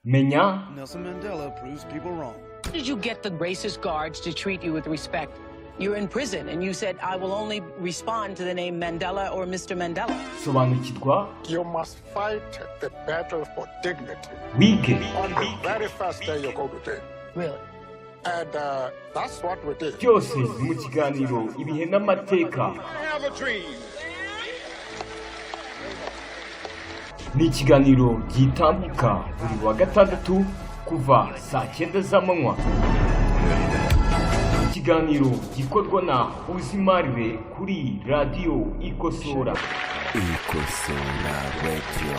Menya. Nelson Mandela proves people wrong. How did you get the racist guards to treat you with respect? You're in prison and you said, I will only respond to the name Mandela or Mr. Mandela. Sobanukirwa. You must fight the battle for dignity. Wige. On the very first day you go to jail. Really? And that's what we did. Byose mu kiganiro ibihe n'amateka. I have a dream. Ni ikiganiro gitambuka buri wa gatandatu kuva saa 9 z'amanywa. Ikiganiro gikorwa na Uzimarire kuri Radio Ikosora. Ikosora Radio.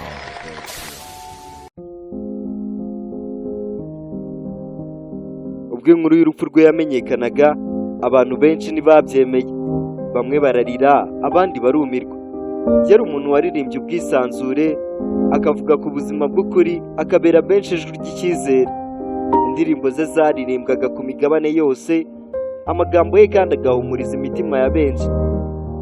Ubwo inkuru y'urupfu rwe yamenyekanaga, abantu benshi ntibabyemeye. Bamwe bararira, abandi barumirwa. Yari umuntu waririmbye ubwisanzure, akavuga ku buzima bw'ukuri, akabera benshi ijwi ry'icyizere. Indirimbo ze zaririmbwaga ku migabane yose, amagambo ye kandi agahumuriza imitima ya benshi.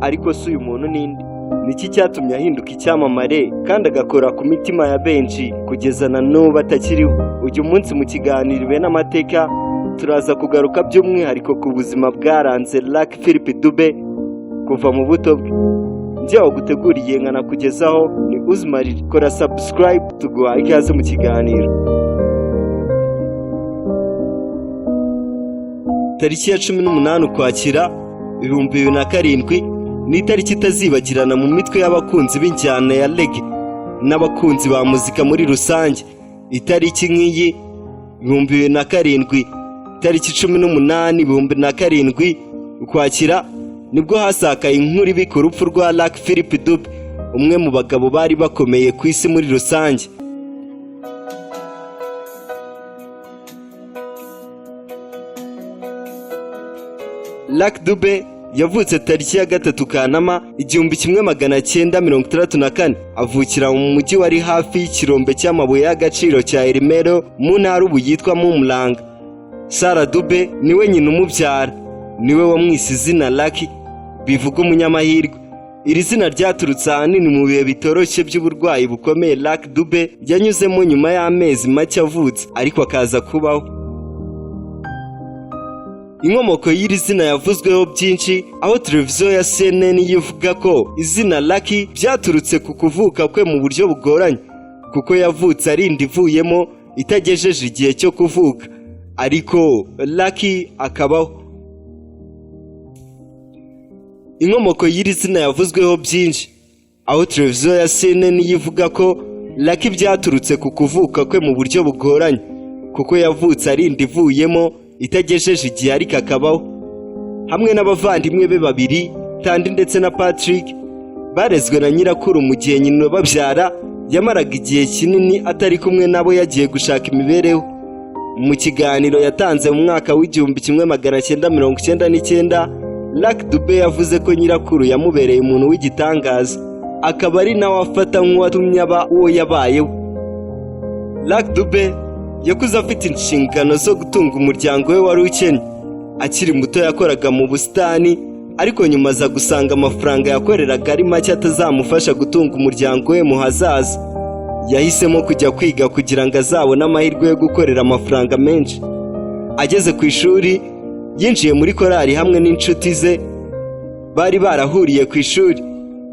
Ariko si uyu muntu ninde? Niki cyatumye ahinduka icyamamare kandi agakora ku mitima ya benshi kugeza na n'ubu atakiriho? Uyu munsi mu kiganiro ibihe n'amateka turaza kugaruka by'umwihariko ku buzima bwaranze Lucky Philip Dube kuva mu buto bwe. Njyewe guteguriye nkanakugezaho ni Uzimarire. Kora subscribe tuguha ikaze mu kiganiro. Tariki ya 18 Ukwakira 2007 ni itariki itazibagirana mu mitwe y'abakunzi b'injyana ya reggae n'abakunzi ba muzika muri rusange. Itariki nk'iyi 2007, tariki 18 2007 Ukwakira nibwo hasakaye inkuru ibika urupfu rwa Lucky Philip Dube, umwe mu bagabo bari bakomeye ku isi muri rusange. Lucky Dube yavutse tariki ya 3 Kanama 1964, avukira mu mujyi wari hafi y'ikirombe cy'amabuye y'agaciro cya Elimero mu ntara ubu yitwa Mumulanga. Sarah Dube niwe nyina umubyara, niwe wamwise izina Lucky bivuga umunyamahirwe. Iri zina ryaturutse ahanini mu bihe bitoroshye by'uburwayi bukomeye Lucky Dube yanyuzemo nyuma y'amezi make avutse, ariko akaza kubaho. Inkomoko y'iri zina yavuzweho byinshi, aho televiziyo ya CNN yivuga ko izina Lucky byaturutse ku kuvuka kwe mu buryo bugoranye, kuko yavutse ari inda ivuyemo itagejeje igihe cyo kuvuka, ariko Lucky akabaho. Inkomoko y'iri zina yavuzweho byinshi, aho televiziyo ya CNN yivuga ko Lucky byaturutse ku kuvuka kwe mu buryo bugoranye, kuko yavutse ari inda ivuyemo itagejeje igihe ariko akabaho. Hamwe n'abavandimwe be babiri, Tandi ndetse na Patrick, barezwe na nyirakuru mu gihe nyina babyara yamaraga igihe kinini atari kumwe nabo yagiye gushaka imibereho. Mu kiganiro yatanze mu mwaka w'1999, Lucky Dube yavuze ko nyirakuru yamubereye umuntu w'igitangaza, akaba ari nawe afata nk'uwatumye aba uwo yabayeho. Lucky Dube yakuze afite inshingano zo gutunga umuryango we wari ukennye. Akiri muto yakoraga mu busitani, ariko nyuma aza gusanga amafaranga yakoreraga ari make atazamufasha gutunga umuryango we mu hazaza. Yahisemo kujya kwiga kugira ngo azabone amahirwe yo gukorera amafaranga menshi. Ageze ku ishuri, yinjiye muri korali hamwe n'inshuti ze bari barahuriye ku ishuri,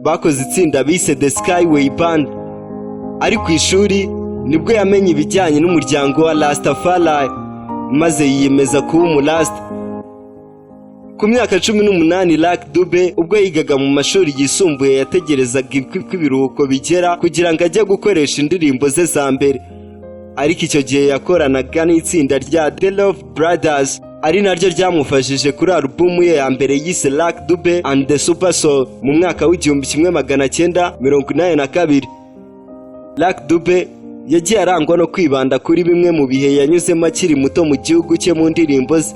bakoze itsinda bise The Skyway Band. Ari ku ishuri nibwo yamenye ibijyanye n'umuryango wa Rastafari, maze yiyemeza kuba umurasta. Ku myaka 18 Lucky Dube ubwo yigaga mu mashuri yisumbuye yategerezaga ibiruhuko bigera kugira ngo ajye gukoresha indirimbo ze za mbere, ariko icyo gihe yakoranaga n'itsinda rya The Love Brothers, ari naryo ryamufashije kuri alubumu ye ya mbere yise Lucky Dube and the Super Soul mu mwaka w'1982. Lucky Dube yagiye arangwa no kwibanda kuri bimwe mu bihe yanyuzemo akiri muto mu gihugu cye mu ndirimbo ze,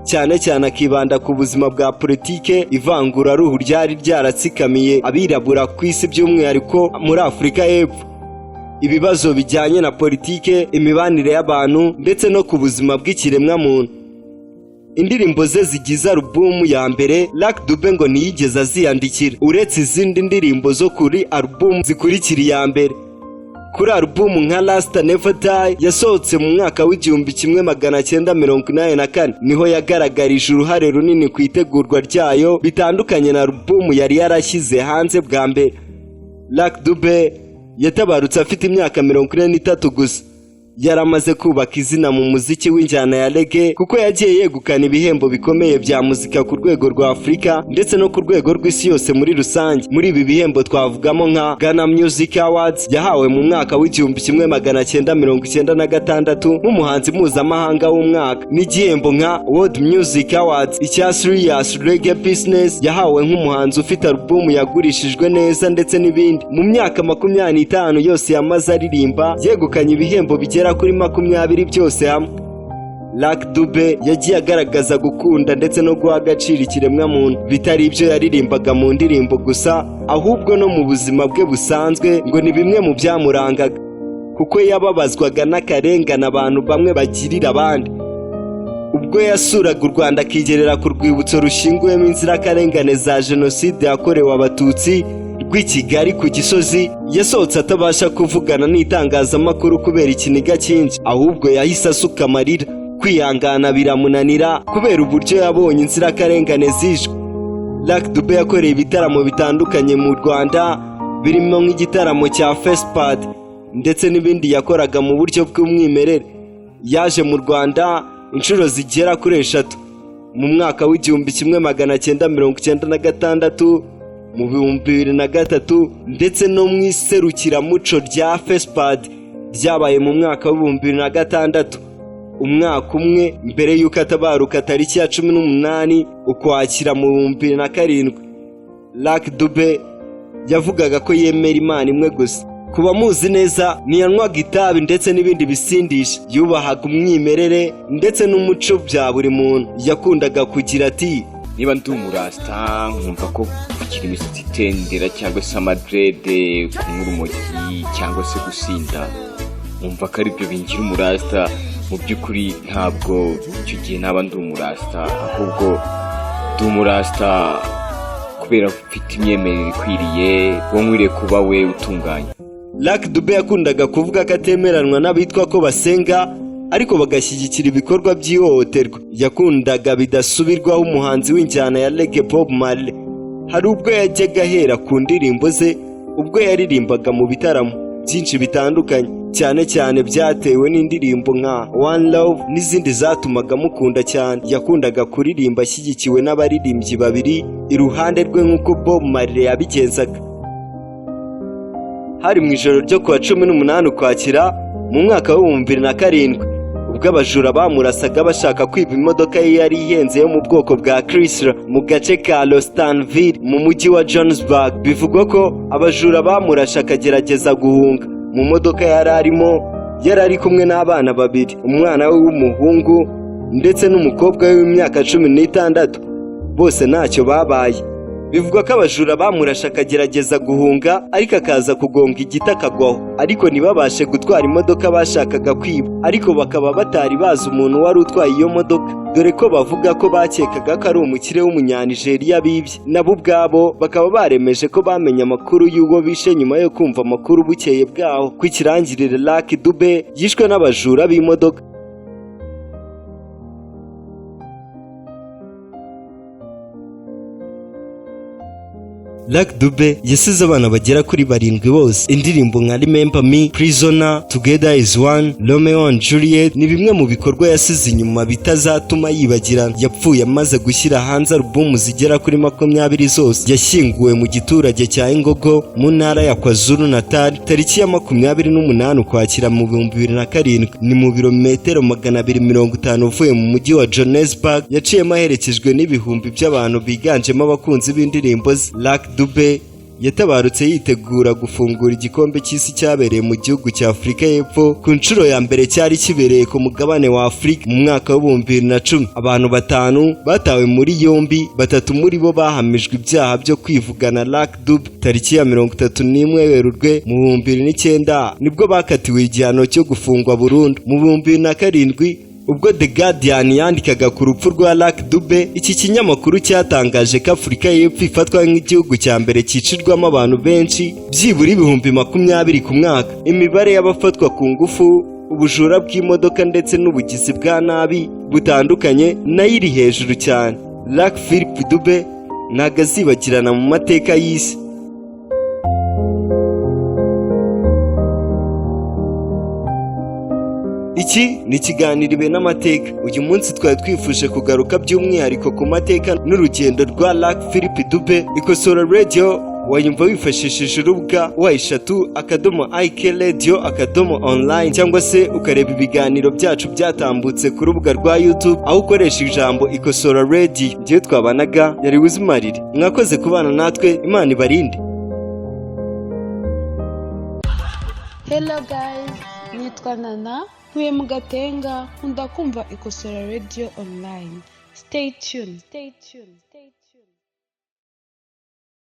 cyane cyane akibanda ku buzima bwa politike, ivangura ruhu ryari ryaratsikamiye abirabura ku isi by'umwihariko muri Afurika y'Epfo, ibibazo bijyanye na politike, imibanire y'abantu ndetse no ku buzima bw'ikiremwa muntu. Indirimbo ze zigize alubumu ya mbere Lucky Dube ngo ntiyigeze aziyandikira uretse izindi ndirimbo zo kuri alubumu zikurikira iya mbere. kuri alubumu nka Rasta Never Die yasohotse mu mwaka w'1984 niho yagaragarije uruhare runini ku itegurwa ryayo bitandukanye na alubumu yari yarashyize hanze bwa mbere. Lucky Dube yatabarutse afite imyaka 43 gusa. Yaramaze kubaka izina mu muziki w'injyana ya reggae kuko yagiye yegukana ibihembo bikomeye bya muzika ku rwego rwa Afurika ndetse no ku rwego rw'isi yose muri rusange. Muri ibi bihembo twavugamo nka Ghana Music Awards yahawe mu mwaka w'1996 nk'umuhanzi mpuzamahanga w'umwaka, n'igihembo nka World Music Awards icya Serious Reggae Business yahawe nk'umuhanzi ufite alubumu yagurishijwe neza ndetse n'ibindi. Mu myaka 25 yose yamaze aririmba yegukanye ibihembo bigera kuri 20 byose hamwe. Lucky Dube yagiye agaragaza gukunda ndetse no guha agaciro ikiremwa muntu, bitari ibyo yaririmbaga mu ndirimbo gusa ahubwo no mu buzima bwe busanzwe ngo ni bimwe mu byamurangaga, kuko yababazwaga n'akarengane abantu bamwe bagirira abandi. Ubwo yasuraga u Rwanda akigerera ku rwibutso rushinguyemo inzirakarengane za jenoside yakorewe abatutsi rw'i Kigali ku Gisozi, yasohotse atabasha kuvugana n'itangazamakuru kubera ikiniga cyinshi, ahubwo yahise asuka amarira. Kwihangana biramunanira kubera uburyo yabonye inzirakarengane zishwe. Lucky Dube yakoreye ibitaramo bitandukanye mu Rwanda birimo nk'igitaramo cya Festpad ndetse n'ibindi yakoraga mu buryo bw'umwimerere. Yaje mu Rwanda inshuro zigera kuri 3 mu mwaka w'1996, mu 2003 ndetse no mu iserukiramuco rya Festpad ryabaye mu mwaka w'2006, umwaka umwe mbere y'uko atabaruka tariki ya 18 Ukwakira mu 2007. Lucky Dube yavugaga ko yemera Imana imwe gusa. Kuba muzi neza ntiyanywaga itabi ndetse n'ibindi bisindisha, yubahaga umwimerere ndetse n'umuco bya buri muntu. Yakundaga kugira ati, niba ndi umurasta nkumva ko kugira imisatsi itendera cyangwa se amadrede, kunywa urumogi cyangwa se gusinda nkumva ko aribyo bingira umurasta. Mu by'ukuri ntabwo icyo gihe naba ndi umurasta, ahubwo ndi umurasta kubera ufite imyemerere ikwiriye, wonkwiriye kuba we utunganye. Lucky Dube yakundaga kuvuga ko atemeranwa n'abitwa ko basenga ariko bagashyigikira ibikorwa by'ihohoterwa. Yakundaga bidasubirwaho umuhanzi w'injyana ya reggae Bob Marley. Hari ubwo yajyaga ahera ku ndirimbo ze ubwo yaririmbaga mu bitaramo byinshi bitandukanye, cyane cyane byatewe n'indirimbo nka One Love n'izindi zatumaga mukunda cyane. Yakundaga kuririmba ashyigikiwe n'abaririmbyi babiri iruhande rwe nk'uko Bob Marley yabigenzaga. Hari mu ijoro ryo kuwa 18 Ukwakira mu mwaka w'2007 ubwo abajura bamurasaga bashaka kwiba imodoka ye yari ihenze yo mu bwoko bwa Chrysler mu gace ka Lostanville mu mujyi wa Johannesburg. Bivugwa ko abajura bamurashe akagerageza guhunga. Mu modoka yari ari kumwe n'abana babiri, umwana we w'umuhungu ndetse n'umukobwa we w'imyaka 16, bose ntacyo babaye. Bivugwa ko abajura bamurashe akagerageza guhunga ariko akaza kugonga igiti akagwaho, ariko ntibabashe gutwara imodoka bashakaga kwiba, ariko bakaba batari bazi umuntu wari utwaye iyo modoka, dore ko bavuga ko bakekaga ko ari umukire w'umunyanigeriya bibye. Nabo ubwabo bakaba baremeje ko bamenye amakuru y'uwo bishe nyuma yo kumva amakuru bukeye bwaho ko ikirangirire Lucky Dube yishwe n'abajura b'imodoka. Lucky Dube yasize abana bagera kuri 7 bose. Indirimbo nka Remember Me, Prisoner, Together is One, Romeo and Juliet ni bimwe mu bikorwa yasize inyuma bitazatuma yibagirana. Yapfuye amaze gushyira hanze alubumu zigera kuri 20 zose. Yashyinguwe mu giturage cya Ingogo mu ntara ya KwaZulu Natal tariki ya 28 Ukwakira mu 2007. Ni mu birometero 250 uvuye mu mujyi wa Johannesburg. Yaciyemo aherekejwe n'ibihumbi by'abantu biganjemo abakunzi b'indirimbo ze. Lucky Dube yatabarutse yitegura gufungura igikombe cy'isi cyabereye mu gihugu cya Afurika y'Epfo ku nshuro ya mbere cyari kibereye ku mugabane wa Afurika mu mwaka w'2010. Abantu 5 batawe muri yombi, 3 muri bo bahamijwe ibyaha byo kwivugana Lucky Dube. Tariki ya 31 Werurwe mu 2009 nibwo bakatiwe igihano cyo gufungwa burundu. Mu 2007 ubwo The Guardian yandikaga ku rupfu rwa Lucky Dube, iki kinyamakuru cyatangaje ko Afurika y'Epfo ifatwa nk'igihugu cya mbere cyicirwamo abantu benshi byibura 20,000 ku mwaka. Imibare y'abafatwa ku ngufu, ubujura bw'imodoka ndetse n'ubugizi bwa nabi butandukanye nayo iri hejuru cyane. Lucky Philip Dube ntago azibagirana mu mateka y'isi. Iki ni ikiganiro Ibe n'amateka. Uyu munsi twari twifuje kugaruka by'umwihariko ku mateka n'urugendo rwa Lucky Philip Dube. Ikosora Radio wayumva wifashishije urubuga wa@ikradio.online cyangwa se ukareba ibiganiro byacu byatambutse ku rubuga rwa YouTube aho ukoresha ijambo Ikosora Radio. Njyewe twabanaga yari Uzimarire. Mwakoze kubana natwe, Imana ibarinde. Hello guys, nitwa Nana, ntuye mu Gatenga, nkunda kumva Ikosora Radio online. Stay tuned.